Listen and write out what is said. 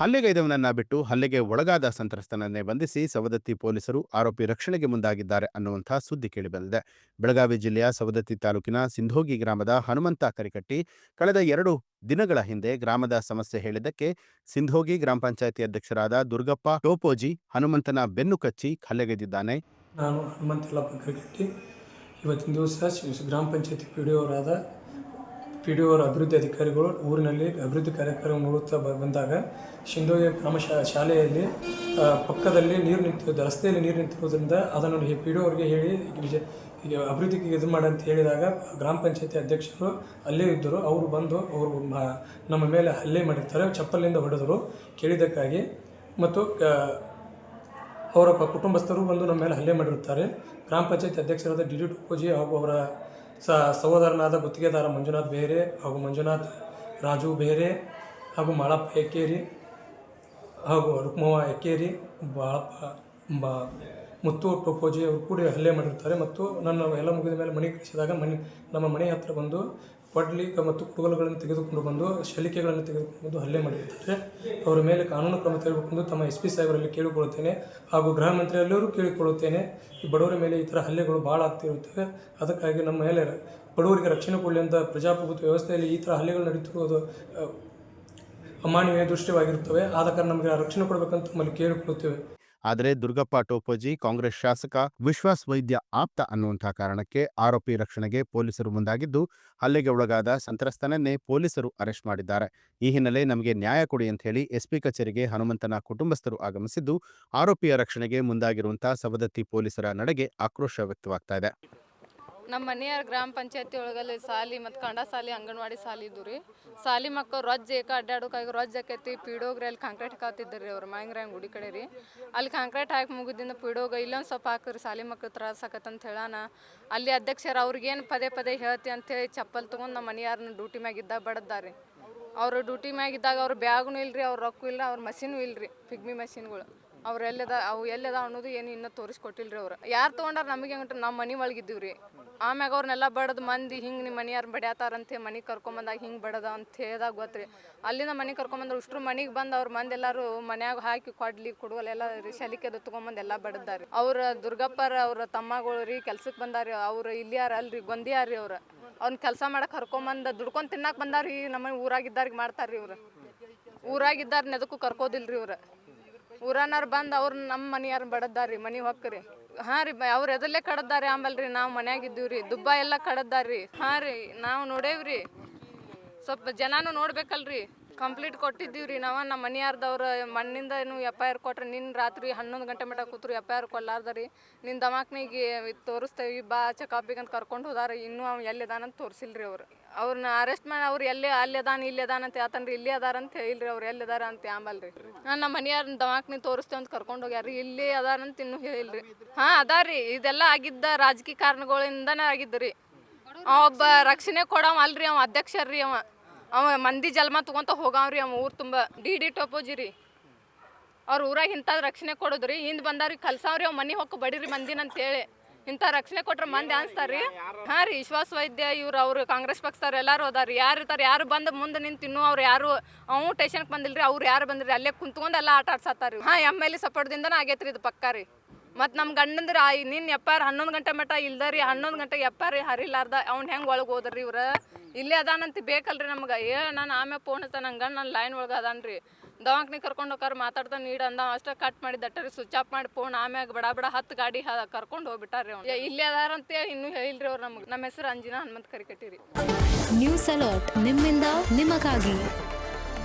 ಹಲ್ಲೆಗೈದವನನ್ನ ಬಿಟ್ಟು ಹಲ್ಲೆಗೆ ಒಳಗಾದ ಸಂತ್ರಸ್ತನನ್ನೇ ಬಂಧಿಸಿ ಸವದತ್ತಿ ಪೊಲೀಸರು ಆರೋಪಿ ರಕ್ಷಣೆಗೆ ಮುಂದಾಗಿದ್ದಾರೆ ಅನ್ನುವಂಥ ಸುದ್ದಿ ಕೇಳಿಬಂದಿದೆ. ಬೆಳಗಾವಿ ಜಿಲ್ಲೆಯ ಸವದತ್ತಿ ತಾಲೂಕಿನ ಸಿಂಧೋಗಿ ಗ್ರಾಮದ ಹನುಮಂತ ಕರಿಕಟ್ಟಿ ಕಳೆದ 2 ದಿನಗಳ ಹಿಂದೆ ಗ್ರಾಮದ ಸಮಸ್ಯೆ ಹೇಳಿದ್ದಕ್ಕೆ ಸಿಂಧೋಗಿ ಗ್ರಾಮ ಪಂಚಾಯಿತಿ ಅಧ್ಯಕ್ಷರಾದ ದುರ್ಗಪ್ಪ ಟೋಪೋಜಿ ಹನುಮಂತನ ಬೆನ್ನು ಕಚ್ಚಿ ಹಲ್ಲೆಗೈದಿದ್ದಾನೆ. ನಾನು ಹನುಮಂತ ಯಲ್ಲಪ್ಪ ಕರಿಕಟ್ಟಿ ಇವತ್ತಿನ ದಿವಸ ಗ್ರಾಮ ಪಂಚಾಯತಿ ಪಿ ಡಿ ಒ ಅಭಿವೃದ್ಧಿ ಅಧಿಕಾರಿಗಳು ಊರಿನಲ್ಲಿ ಅಭಿವೃದ್ಧಿ ಕಾರ್ಯಕ್ರಮ ನೋಡುತ್ತಾ ಬಂದಾಗ ಸಿಂಧೋಗಿ ಗ್ರಾಮ ಶಾಲೆಯಲ್ಲಿ ಪಕ್ಕದಲ್ಲಿ ರಸ್ತೆಯಲ್ಲಿ ನೀರು ನಿಂತಿರುವುದರಿಂದ ಅದನ್ನು ಪಿ ಡಿ ಒ ಅವರಿಗೆ ಹೇಳಿ ಈಗ ಅಭಿವೃದ್ಧಿಗೆ ಇದು ಮಾಡಂತ ಹೇಳಿದಾಗ ಗ್ರಾಮ ಪಂಚಾಯತಿ ಅಧ್ಯಕ್ಷರು ಅಲ್ಲೇ ಇದ್ದರು. ಅವರು ಬಂದು ನಮ್ಮ ಮೇಲೆ ಹಲ್ಲೆ ಮಾಡಿರ್ತಾರೆ, ಚಪ್ಪಲಿಂದ ಹೊಡೆದರು ಕೇಳಿದ್ದಕ್ಕಾಗಿ. ಮತ್ತು ಅವರ ಕುಟುಂಬಸ್ಥರು ಬಂದು ನಮ್ಮ ಮೇಲೆ ಹಲ್ಲೆ ಮಾಡಿರುತ್ತಾರೆ. ಗ್ರಾಮ ಪಂಚಾಯತ್ ಅಧ್ಯಕ್ಷರಾದ ಡಿ ಟೋಪೋಜಿ ಹಾಗೂ ಅವರ ಸಹೋದರನಾದ ಗುತ್ತಿಗೆದಾರ ಮಂಜುನಾಥ್ ಬೇರೆ ಹಾಗೂ ಮಂಜುನಾಥ್ ರಾಜು ಬೇರೆ ಹಾಗೂ ಮಾಳಪ್ಪ ಎಕ್ಕೇರಿ ಹಾಗೂ ರುಕ್ಮವ್ವ ಎಕ್ಕೇರಿ ಬಾಳಪ್ಪ ಮುತ್ತು ಟೋಪೋಜಿ ಅವರು ಕೂಡ ಹಲ್ಲೆ ಮಾಡಿರ್ತಾರೆ. ಮತ್ತು ನನ್ನ ಎಲ್ಲ ಮುಗಿದ ಮೇಲೆ ಮನೆಗೆ ಕಳಿಸಿದಾಗ ನಮ್ಮ ಮನೆ ಹತ್ತಿರ ಬಂದು ಕೊಡ್ಲಿ ಮತ್ತು ಕುಡುಗೋಲುಗಳನ್ನು ತೆಗೆದುಕೊಂಡು ಬಂದು ಶಲಿಕೆಗಳನ್ನು ತೆಗೆದುಕೊಂಡು ಬಂದು ಹಲ್ಲೆ ಮಾಡಿರುತ್ತಾರೆ. ಅವರ ಮೇಲೆ ಕಾನೂನು ಕ್ರಮ ತೆಗೆದುಕೊಂಡು ತಮ್ಮ SP ಸಾಹೇಬರಲ್ಲಿ ಕೇಳಿಕೊಳ್ಳುತ್ತೇನೆ ಹಾಗೂ ಗೃಹ ಮಂತ್ರಿಯಲ್ಲರೂ ಕೇಳಿಕೊಳ್ಳುತ್ತೇನೆ. ಈ ಬಡವರ ಮೇಲೆ ಈ ಥರ ಹಲ್ಲೆಗಳು ಭಾಳ ಆಗ್ತಿರುತ್ತವೆ. ಅದಕ್ಕಾಗಿ ನಮ್ಮ ಮೇಲೆ ಬಡವರಿಗೆ ರಕ್ಷಣೆ ಕೊಡಲಿ ಅಂತ ಪ್ರಜಾಪ್ರಭುತ್ವ ವ್ಯವಸ್ಥೆಯಲ್ಲಿ ಈ ಥರ ಹಲ್ಲೆಗಳು ನಡೀತಿರುವುದು ಅಮಾನವೀಯ ದೃಷ್ಟಿಯಾಗಿರುತ್ತವೆ. ಆದ ಕಾರಣ ನಮಗೆ ರಕ್ಷಣೆ ಕೊಡಬೇಕಂತ ನಮ್ಮಲ್ಲಿ ಕೇಳಿಕೊಳ್ಳುತ್ತೇವೆ. ಆದರೆ ದುರ್ಗಪ್ಪ ಟೋಪೋಜಿ ಕಾಂಗ್ರೆಸ್ ಶಾಸಕ ವಿಶ್ವಾಸ್ ವೈದ್ಯ ಆಪ್ತ ಅನ್ನುವಂಥ ಕಾರಣಕ್ಕೆ ಆರೋಪಿ ರಕ್ಷಣೆಗೆ ಪೊಲೀಸರು ಮುಂದಾಗಿದ್ದು ಹಲ್ಲೆಗೆ ಒಳಗಾದ ಸಂತ್ರಸ್ತನನ್ನೇ ಪೊಲೀಸರು ಅರೆಸ್ಟ್ ಮಾಡಿದ್ದಾರೆ. ಈ ಹಿನ್ನೆಲೆ ನಮಗೆ ನ್ಯಾಯ ಕೊಡಿ ಅಂತ ಹೇಳಿ SP ಕಚೇರಿಗೆ ಹನುಮಂತನ ಕುಟುಂಬಸ್ಥರು ಆಗಮಿಸಿದ್ದು ಆರೋಪಿಯ ರಕ್ಷಣೆಗೆ ಮುಂದಾಗಿರುವಂತಹ ಸವದತ್ತಿ ಪೊಲೀಸರ ನಡೆಗೆ ಆಕ್ರೋಶ ವ್ಯಕ್ತವಾಗ್ತಾ ಇದೆ. ನಮ್ಮ ಮನೆಯವ್ರ ಗ್ರಾಮ ಪಂಚಾಯತಿ ಒಳಗಲ್ಲಿ ಸಾಲಿ ಮತ್ತು ಕಂಡ ಸಾಲಿ ಅಂಗನವಾಡಿ ಸಾಲಿ ಇದ್ದು ರೀ. ಸಾಲಿ ಮಕ್ಕಳು ರೊಜ್ಜ ಅಡ್ಡಾಡೋಕಾಗಿ ರೊಜ್ಜ ಆಕೈತಿ. ಪೀಡೋಗ್ರಿ ಅಲ್ಲಿ ಕಾಂಕ್ರೀಟ್ ಹಾಕತ್ತಿದ್ದರು ರೀ ಅವ್ರು ಮಾಯಂಗ್ರಂಗ್ ಗುಡಿ ಕಡೆ ರೀ. ಅಲ್ಲಿ ಕಾಂಕ್ರೀಟ್ ಹಾಕಿ ಮುಗಿದಿಂದ ಪೀಡೋಗ ಇಲ್ಲೊಂದು ಸ್ವಲ್ಪ ಹಾಕಿರಿ ಸಾಲಿ ಮಕ್ಳು ತ್ರಾಸ ಆಕತ್ತಂತ ಹೇಳೋಣ. ಅಲ್ಲಿ ಅಧ್ಯಕ್ಷರು ಅವ್ರಿಗೇನು ಪದೇ ಹೇಳ್ತಿ ಅಂತೇಳಿ ಚಪ್ಪಲ್ ತೊಗೊಂಡು ನಮ್ಮ ಮನೆಯವ್ರನ್ನ ಡ್ಯೂಟಿ ಮ್ಯಾಗಿದ್ದಾಗ ಬಡದಾರಿ. ಅವರು ಡ್ಯೂಟಿ ಮ್ಯಾಗಿದ್ದಾಗ ಅವ್ರ ಬ್ಯಾಗ್ನೂ ಇಲ್ಲರಿ, ಅವ್ರ ರೊಕ್ಕ ಇಲ್ಲ, ಅವ್ರ ಮಷೀನು ಇಲ್ಲರಿ, ಪಿಗ್ಮಿ ಮಷೀನ್ಗಳು. ಅವು ಎಲ್ಲದ ಅನ್ನೋದು ಏನು ಇನ್ನೂ ತೋರಿಸ್ಕೊಟ್ಟಿಲ್ರಿ ಅವ್ರು. ಯಾರು ತೊಗೊಂಡಾರ ನಮಗೆ ಹೆಂಗೆ ನಮ್ಮ ಮನೆ ಒಳಗಿದ್ದೀವಿ ರೀ. ಆಮ್ಯಾಗ ಅವ್ರನ್ನೆಲ್ಲ ಬಡದು ಮಂದಿ ಹಿಂಗೆ ನಿಮ್ಮ ಮನೆಯಾರು ಬಡಿಯಾತಾರಂತೆ ಮನೆಗೆ ಕರ್ಕೊಂಬಂದಾಗ ಹಿಂಗೆ ಬಡದ ಅಂತ ಹೇಳಿದಾಗ ಗೊತ್ತ್ರಿ. ಅಲ್ಲಿಂದ ಮನೆಗೆ ಕರ್ಕೊಂಬಂದ್ರೆ ಅಷ್ಟ್ರು ಮನೆಗೆ ಬಂದು ಅವ್ರ ಮಂದಿ ಎಲ್ಲರೂ ಮನ್ಯಾಗ ಹಾಕಿ ಕೊಡ್ಲಿ ಕುಡುಗಲೆಲ್ಲ ಶಲಿಕೆದು ತೊಗೊಂಬಂದು ಎಲ್ಲ ಬಡದಾರಿ. ಅವ್ರ ದುರ್ಗಪ್ಪರ ಅವ್ರ ತಮ್ಮಗಳು ರೀ ಕೆಲ್ಸಕ್ಕೆ ಬಂದಾರಿ. ಅವ್ರು ಇಲ್ಲಿ ಯಾರು ಅಲ್ರಿ ಗೊಂದಿಯಾರಿ. ಅವ್ರನ್ನ ಕೆಲಸ ಮಾಡಕ್ಕೆ ಕರ್ಕೊಂಬಂದು ದುಡ್ಕೊಂಡು ತಿನ್ನಕ್ಕೆ ಬಂದಾರಿ. ನಮ್ಮ ಊರಾಗಿದ್ದಾರಿಗೆ ಮಾಡ್ತಾರ್ರಿ. ಊರಾಗಿದ್ದಾರನ್ನ ಎದಕ್ಕೂ ಕರ್ಕೋದಿಲ್ರಿ. ಊರನಾರು ಬಂದು ಅವ್ರು ನಮ್ಮ ಮನೆಯಾರು ಬಡದಾರಿ. ಮನೆ ಹೊಕ್ಕರಿ. ಹಾಂ ರೀ, ಅವ್ರು ಎದಲ್ಲೇ ಕಡದಾರಿ. ಆಮೇಲೆ ರೀ ನಾವು ಮನ್ಯಾಗಿದ್ದೀವಿ ರೀ. ದುಬ್ಬ ಎಲ್ಲ ಕಡದಾರಿ. ಹಾಂ ರೀ, ನಾವು ನೋಡೇವ್ರಿ. ಸ್ವಲ್ಪ ಜನನೂ ನೋಡ್ಬೇಕಲ್ರಿ. ಕಂಪ್ಲೀಟ್ ಕೊಟ್ಟಿದ್ದೀವಿ ರೀ ನಾವು. ನಮ್ಮ ಮನೆಯಾರ್ದವ್ರು ಮಣ್ಣಿಂದ FIR ಕೊಟ್ರೆ ನಿನ್ನ ರಾತ್ರಿ 11 ಗಂಟೆ ಮಟ್ಟ ಕೂತ್ರು FIR ಕೊಡ್ಲಾರ್ದಾರಿ. ನಿನ್ನ ದವಾಖಾನಿಗೆ ತೋರಿಸ್ತೇವೆ ಬಾ ಚೆಕಪ್ಪಿಗೆ ಅಂತ ಕರ್ಕೊಂಡು ಹೋದಾರ. ಇನ್ನೂ ಅವ್ನು ಎಲ್ಲಿದಾನಂತ ತೋರಿಸಿಲ್ರಿ ಅವ್ರನ್ನ ಅರೆಸ್ಟ್ ಮಾಡಿ ಅವ್ರು ಅಲ್ಲಿ ಅದಾನ ಅಂತ ಹೇಳ್ತಾನ್ರಿ. ಇಲ್ಲಿ ಅದಾರ ಅಂತ ಹೇಳಿಲ್ರಿ. ಅವ್ರು ಎಲ್ಲಿದಾರ ಅಂತ ಆಂಬಲ್ ರೀ. ನಮ್ಮ ಮನೆಯವ್ರನ್ನ ದವಾಖಾನಿ ತೋರಿಸ್ತೇವೆ ಅಂತ ಕರ್ಕೊಂಡು ಹೋಗ್ಯಾರ. ಇಲ್ಲಿ ಅದಾರಂತ ಇನ್ನೂ ಹೇಳಿಲ್ರಿ. ಹಾಂ ಅದಾರಿ. ಇದೆಲ್ಲ ಆಗಿದ್ದ ರಾಜಕೀಯ ಕಾರಣಗಳಿಂದನೇ ಆಗಿದ್ದು ರೀ. ಒಬ್ಬ ರಕ್ಷಣೆ ಕೊಡವ ಅಲ್ರಿ, ಅವ ಅಧ್ಯಕ್ಷರ್ರಿ. ಅವ ಮಂದಿ ಜಲ್ಮ ತೊಗೊಂತ ಹೋಗವ್ರಿ. ಅವ ಊರು ತುಂಬ ಡಿ ಟೋಪೋಜಿ ರೀ. ಅವ್ರ ಊರಾಗ ಇಂಥದ್ದು ರಕ್ಷಣೆ ಕೊಡೋದ್ರಿ. ಹಿಂದೆ ಬಂದಾವ್ರಿ ಕಲ್ಸಾವ್ರಿ. ಅವ್ ಮನೆ ಹೊಕ್ಕ ಬಡಿರಿ ಮಂದಿನ ಅಂತೇಳಿ. ಇಂಥ ರಕ್ಷಣೆ ಕೊಟ್ರೆ ಮಂದಿ ಅನ್ಸ್ತಾರ್ರಿ. ಹಾಂ ರೀ, ವಿಶ್ವಾಸ ವೈದ್ಯ ಅವ್ರು ಕಾಂಗ್ರೆಸ್ ಪಕ್ಷದವ್ರು ಎಲ್ಲರೂ ಹೋದಾರಿ. ಯಾರು ಇರ್ತಾರೆ, ಯಾರು ಬಂದು ಮುಂದೆ ನಿಂತು ಇನ್ನೂ ಅವ್ರು ಯಾರು ಅವು ಸ್ಟೇಷನ್ಗೆ ಬಂದಿಲ್ರಿ. ಅವ್ರು ಯಾರು ಬಂದ್ರಿ ಅಲ್ಲೇ ಕುಂತ್ಕೊಂಡು ಎಲ್ಲ ಆಟ ಆಡ್ಸತ್ತಾರಿ. ಹಾಂ, MLA ಸಪೋರ್ಟ್ದಿಂದನೇ ಆಗೈತ್ರಿ ಇದು ಪಕ್ಕ ರೀ. ಮತ್ತು ನಮ್ಮ ಗಂಡಂದ್ರೆ ನಿನ್ನ FIR 11 ಗಂಟೆ ಮಟ್ಟ ಇಲ್ದರಿ. 11 ಗಂಟೆಗೆ FIR ಹರಿಲಾರ್ದ ಅವ್ನು ಹೆಂಗೆ ಒಳಗೆ ಹೋದ್ರಿ. ಇಲ್ಲೇ ಅದಾನಂತ ಬೇಕಲ್ರಿ ನಮ್ಗೆ. ನಾನು ಆಮೇಲೆ ಫೋನ್ ಹಚ್ಚ ನನ್ನ ಗಂಡ ನನ್ನ ಲೈನ್ ಒಳಗೆ ಅದಾನ್ರಿ. ದವಾಖಾನೆ ಕರ್ಕೊಂಡು ಹೋಗಾರ ಮಾತಾಡ್ತಾನೆ ನೀಡು ಅಂದ. ಅಷ್ಟೇ ಕಟ್ ಮಾಡಿ ದಟ್ಟರಿ ಸ್ವಿಚ್ ಆಫ್ ಮಾಡಿ ಫೋನ್. ಆಮ್ಯಾಗ ಬಡ 10 ಗಾಡಿ ಕರ್ಕೊಂಡು ಹೋಗ್ಬಿಟ್ಟಾರ್ರಿ. ಅವ್ನು ಇಲ್ಲೇ ಅದಾರಂತ ಇನ್ನೂ ಹೇಳಿಲ್ರಿ ಅವ್ರು ನಮ್ಗೆ. ನಮ್ಮ ಹೆಸರು ಅಂಜಿನಾ ಹನುಮಂತ ಕರಿಕಟ್ಟಿ ರೀ. ನ್ಯೂಸ್ ಅಲರ್ಟ್, ನಿಮ್ಮಿಂದ ನಿಮಗಾಗಿ.